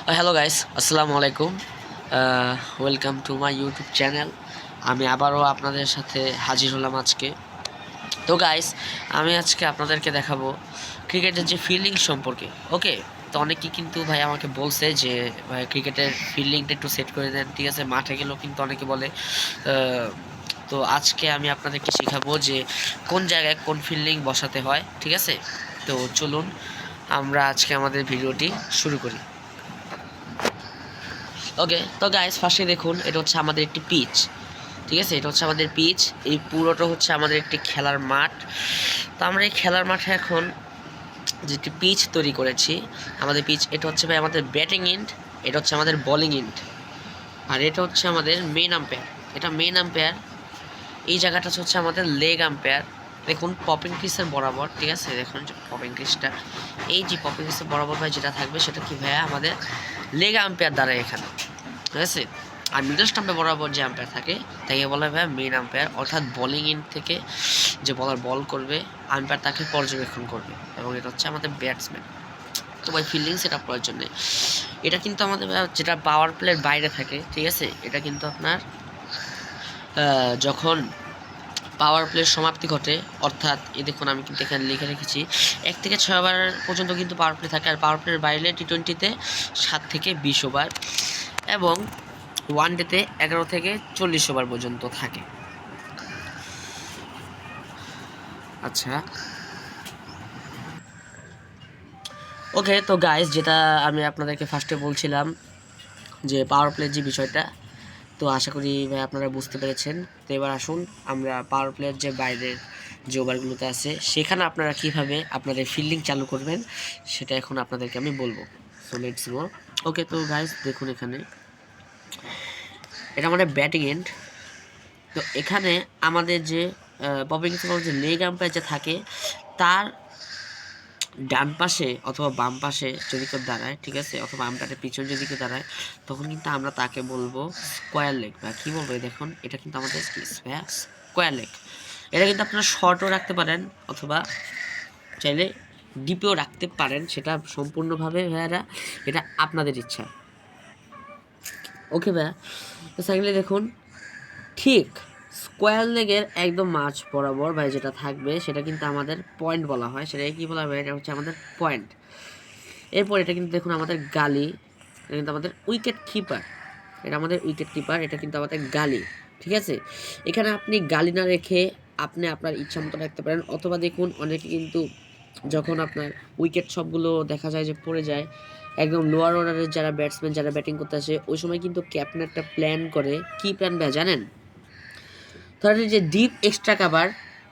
Hello guys, আসসালামু আলাইকুম। Welcome to my YouTube channel. আমি আবারও আপনাদের সাথে হাজির হলাম আজকে। তো গাইস, আমি আজকে আপনাদেরকে দেখাবো ক্রিকেটের যে ফিল্ডিং সম্পর্কে। ওকে, তো অনেকেই কিন্তু ভাই আমাকে বলছে যে ভাই ক্রিকেটের ফিল্ডিংটা একটু সেট করে দেন, ঠিক আছে। মাঠে গেলেও কিন্তু অনেকে বলে। তো আজকে আমি আপনাদেরকে শেখাবো যে কোন জায়গায় কোন ফিল্ডিং বসাতে হয়, ঠিক আছে। তো চলুন আমরা আজকে আমাদের ভিডিওটি শুরু করি। ওকে, তো গাইস ফার্স্টে দেখুন, এটা হচ্ছে আমাদের একটি পিচ, ঠিক আছে। এটা হচ্ছে আমাদের পিচ, এই পুরোটা হচ্ছে আমাদের একটি খেলার মাঠ। তো আমরা এই খেলার মাঠে এখন যেটি পিচ তৈরি করেছি, আমাদের পিচ, এটা হচ্ছে ভাই আমাদের ব্যাটিং এন্ড, এটা হচ্ছে আমাদের বোলিং এন্ড, আর এটা হচ্ছে আমাদের মেন আম্পায়ার। এটা মেন আম্পায়ার, এই জায়গাটা হচ্ছে আমাদের লেগ আম্পায়ার। দেখুন পপিং ক্রিসের বরাবর, ঠিক আছে। দেখুন যে পপিং ক্রিসটা, এই যে পপিং ক্রিসের বরাবর ভাই যেটা থাকবে সেটা কি ভাইয়া আমাদের লেগ আম্পায়ার দ্বারা এখানে, ঠিক আছে। আর মিডল স্টাম্পে বরাবর যে আম্পায়ার থাকে তাকে বলা হয় মেন আম্পায়ার, অর্থাৎ বোলিং এন্ড থেকে যে বলার বল করবে আম্পায়ার তাকে পর্যবেক্ষণ করবে, এবং এটা হচ্ছে আমাদের ব্যাটসম্যান। তো ভাই ফিল্ডিং সেট আপ করার জন্যে এটা কিন্তু আমাদের যেটা পাওয়ার প্লের বাইরে থাকে, ঠিক আছে। এটা কিন্তু আপনার যখন পাওয়ার প্লের সমাপ্তি ঘটে, অর্থাৎ এই দেখুন আমি কিন্তু এখানে লিখে রেখেছি 1 থেকে 6 ওভার পর্যন্ত কিন্তু পাওয়ার প্লে থাকে। আর পাওয়ার প্লের বাইরে টি-20তে 7 থেকে 20 ওভার, এবং ওয়ানডেতে 11 থেকে 40 ওভার পর্যন্ত থাকে। আচ্ছা, ওকে। তো গাইস, যেটা আমি আপনাদেরকে ফার্স্টে বলছিলাম যে পাওয়ার প্লের যে বিষয়টা, তো আশা করি ভাই আপনারা বুঝতে পেরেছেন। তো এবার আসুন আমরা পাওয়ার প্লেয়ার যে বাইরের যে ওভারগুলোতে আছে সেখানে আপনারা কীভাবে আপনাদের ফিল্ডিং চালু করবেন সেটা এখন আপনাদেরকে আমি বলবো। So let's go. ওকে, তো গাইস দেখুন এখানে এটা আমাদের ব্যাটিং এন্ড। তো এখানে আমাদের যে পপিং যে লেগ আম্পায়ার যে থাকে তার ডান পাশে অথবা বাম পাশে যদি কেউ দাঁড়ায়, ঠিক আছে, অথবা আম্পায়ারের পিছনে যদি কেউ দাঁড়ায়, তখন কিন্তু আমরা তাকে বলবো স্কোয়ার লেগ, বা কী বলবো। দেখুন এটা কিন্তু আমাদের স্কোয়ার লেগ। এটা কিন্তু আপনারা শর্টও রাখতে পারেন অথবা চাইলে ডিপেও রাখতে পারেন, সেটা সম্পূর্ণভাবে ভাইয়ারা এটা আপনাদের ইচ্ছা। ওকে ভাইয়া, তো সেকেন্ডলি দেখুন ঠিক স্কোয়ার লেগের একদম মাঝ বরাবর ভাই যেটা থাকবে সেটা কিন্তু আমাদের পয়েন্ট বলা হয়। সেটাকে কী বলা হয়? এটা হচ্ছে আমাদের পয়েন্ট। এরপর এটা কিন্তু দেখুন আমাদের গালি, এটা কিন্তু আমাদের উইকেট কিপার। এটা আমাদের উইকেট কিপার, এটা কিন্তু আমাদের গালি, ঠিক আছে। এখানে আপনি গালি না রেখে আপনি আপনার ইচ্ছা মতো রাখতে পারেন, অথবা দেখুন অনেকে কিন্তু যখন আপনার উইকেট সবগুলো দেখা যায় যে পড়ে যায়, একদম লোয়ার অর্ডারের যারা ব্যাটসম্যান যারা ব্যাটিং করতে আসে ওই সময় কিন্তু ক্যাপ্টেন একটা প্ল্যান করে। কি প্ল্যান ভাই জানেন? ধরেন যে ডিপ এক্সট্রা কাভার,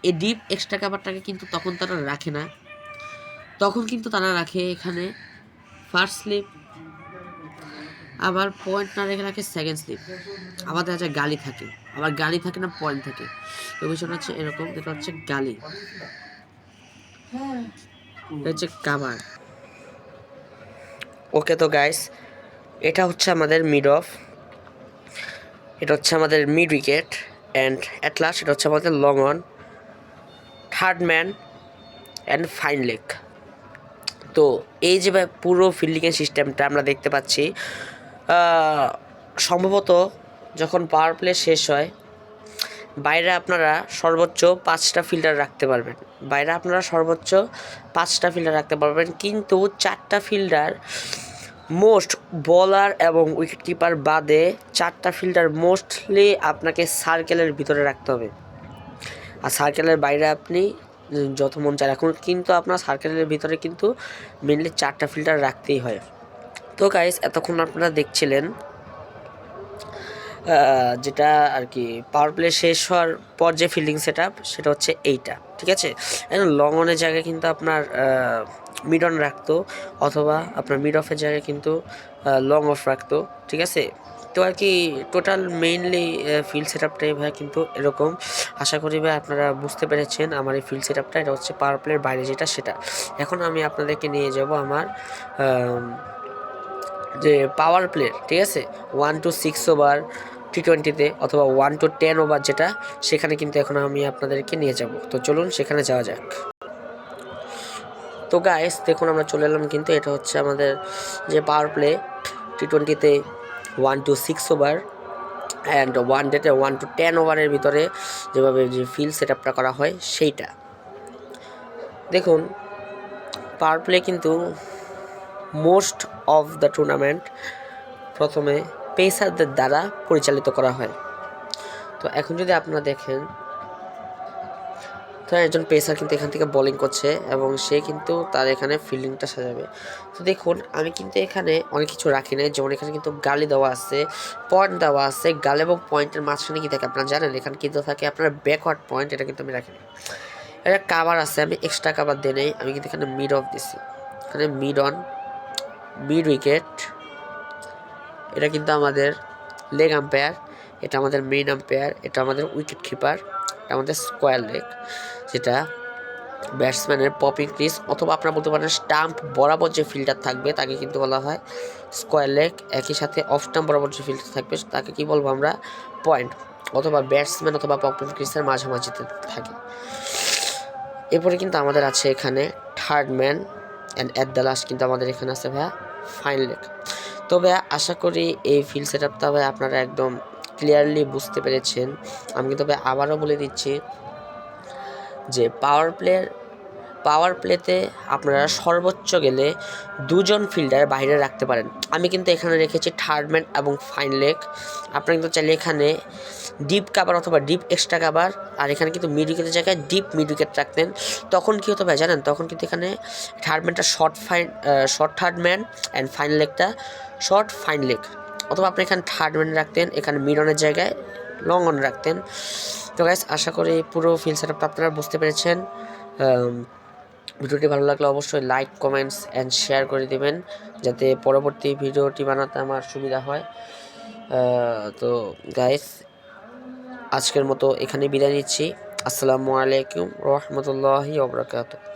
এই ডিপ এক্সট্রা কাভারটাকে কিন্তু তখন তারা রাখে না, তখন কিন্তু তারা রাখে এখানে ফার্স্ট স্লিপ, আবার পয়েন্ট না রেখে রাখে সেকেন্ড স্লিপ, আবার দেখা যায় গালি থাকে, আবার গালি থাকে না পয়েন্ট থাকে। তো বিষয়টা হচ্ছে এরকম, এটা হচ্ছে গালি, এটা হচ্ছে কাভার। ওকে, তো গাইস এটা হচ্ছে আমাদের মিড অফ, এটা হচ্ছে আমাদের mid wicket, and at last এটা হচ্ছে আমাদের long on, third man and fine leg. তো এই যে পুরো ফিল্ডিংয়ের সিস্টেমটা আমরা দেখতে পাচ্ছি, সম্ভবত যখন পাওয়ার প্লে শেষ হয় বাইরে আপনারা সর্বোচ্চ 5টা ফিল্ডার রাখতে পারবেন, বাইরে আপনারা সর্বোচ্চ 5টা ফিল্ডার রাখতে পারবেন, কিন্তু 4টা ফিল্ডার মোস্ট, বলার এবং উইকেট কিপার বাদে 4টা ফিল্ডার মোস্টলি আপনাকে সার্কেলের ভিতরে রাখতে হবে। আর সার্কেলের বাইরে আপনি যত মন চায় রাখুন, কিন্তু আপনার সার্কেলের ভিতরে কিন্তু মেনলি 4টা ফিল্ডার রাখতেই হয়। তো গাইস এতক্ষণ আপনারা দেখছিলেন যেটা আর কি পাওয়ার প্লে শেষ হওয়ার পর যে ফিল্ডিং সেট আপ সেটা হচ্ছে এইটা, ঠিক আছে। লং অনের জায়গায় কিন্তু আপনার মিড অন রাখতো, অথবা আপনার মিড অফের জায়গায় কিন্তু লং অফ রাখতো, ঠিক আছে। তো আর কি টোটাল মেইনলি ফিল্ড সেট আপটাই ভাই কিন্তু এরকম। আশা করি ভাই আপনারা বুঝতে পেরেছেন আমার এই ফিল্ড সেট আপটা, এটা হচ্ছে পাওয়ার প্লের বাইরে যেটা সেটা। এখন আমি আপনাদেরকে নিয়ে যাব আমার যে পাওয়ার প্লের, ঠিক আছে, 1 to 6 ওভার টি-20তে, অথবা 1 to 10 ওভার যেটা, সেখানে কিন্তু এখন আমি আপনাদেরকে নিয়ে যাব। তো চলুন সেখানে যাওয়া যাক। তো গাইস দেখুন আমরা চলে এলাম, কিন্তু এটা হচ্ছে আমাদের যে পাওয়ার প্লে, T20-তে 1 to 6 ওভার অ্যান্ড ওয়ান ডেতে 1 to 10 ওভারের ভিতরে যেভাবে যে ফিল্ড সেট আপটা করা হয় সেইটা। দেখুন পাওয়ার প্লে কিন্তু মোস্ট অফ দ্য টুর্নামেন্ট প্রথমে পেসারদের দ্বারা পরিচালিত করা হয়। তো এখন যদি আপনারা দেখেন, তো একজন পেসার কিন্তু এখান থেকে বোলিং করছে এবং সে কিন্তু তার এখানে ফিল্ডিংটা সাজাবে। তো দেখুন আমি কিন্তু এখানে অনেক কিছু রাখি নাই, যেমন এখানে কিন্তু গালি দেওয়া আছে, পয়েন্ট দেওয়া আছে। গাল এবং পয়েন্টের মাঝখানে কি থাকে আপনারা জানেন? এখানে কিন্তু থাকে আপনার ব্যাকওয়ার্ড পয়েন্ট, এটা কিন্তু আমি রাখিনি। এটা কাভার আছে, আমি এক্সট্রা কাভার দিয়ে নেই। আমি কিন্তু এখানে মিড অফ দিছি, এখানে মিড অন, মিড উইকেট। এটা কিন্তু আমাদের লেগ আম্পায়ার, এটা আমাদের মেইন আম্পায়ার, এটা আমাদের উইকেট কিপার, এটা আমাদের স্কোয়ার লেগ, যেটা ব্যাটসম্যানের পপিং ক্রিজ অথবা আপনারা বলতে পারেন স্টাম্প বরাবর যে ফিল্ডার থাকবে তাকে কিন্তু বলা হয় স্কোয়ার লেগ। একই সাথে অফ স্টাম্প বরাবর যে ফিল্ডার থাকবে তাকে কি বলবো আমরা? পয়েন্ট, অথবা ব্যাটসম্যান অথবা পপিং ক্রিজের মাঝামাঝিতে থাকে। এরপরে কিন্তু আমাদের আছে এখানে third man and at the last কিন্তু আমাদের এখানে আছে ভাইয়া ফাইন লেগ। তো ভাইয়া আশা করি এই ফিল্ড সেট আপটা ভাই আপনারা একদম ক্লিয়ারলি বুঝতে পেরেছেন। আমি কিন্তু ভাই আবারও বলে দিচ্ছি যে পাওয়ার প্লেতে আপনারা সর্বোচ্চ গেলে 2 জন ফিল্ডার বাইরে রাখতে পারেন। আমি কিন্তু এখানে রেখেছি থার্ড ম্যান এবং ফাইন লেগ। আপনারা কিন্তু চাইলে এখানে ডিপ কাভার অথবা ডিপ এক্সট্রা কাভার, আর এখানে কিন্তু মিড উইকেটের জায়গায় ডিপ মিড উইকেট রাখতেন। তখন কী হতো ভাই জানেন? তখন কিন্তু এখানে থার্ড ম্যানটা short third man and fine লেগটা শর্ট ফাইন লেগ, অথবা আপনি এখানে থার্ড ম্যান রাখতেন, এখানে মিড অনের জায়গায় লং অন রাখতেন। তো গাইস আশা করি পুরো ফিল্ড সেট আপটা আপনারা বুঝতে পেরেছেন। ভিডিওটি ভালো লাগলে অবশ্যই লাইক, কমেন্টস অ্যান্ড শেয়ার করে দেবেন, যাতে পরবর্তী ভিডিওটি বানাতে আমার সুবিধা হয়। তো গাইস আজকের মতো এখানে বিদায় নিচ্ছি। আসসালামু আলাইকুম ওয়া রাহমাতুল্লাহি ওয়া বারাকাতুহু।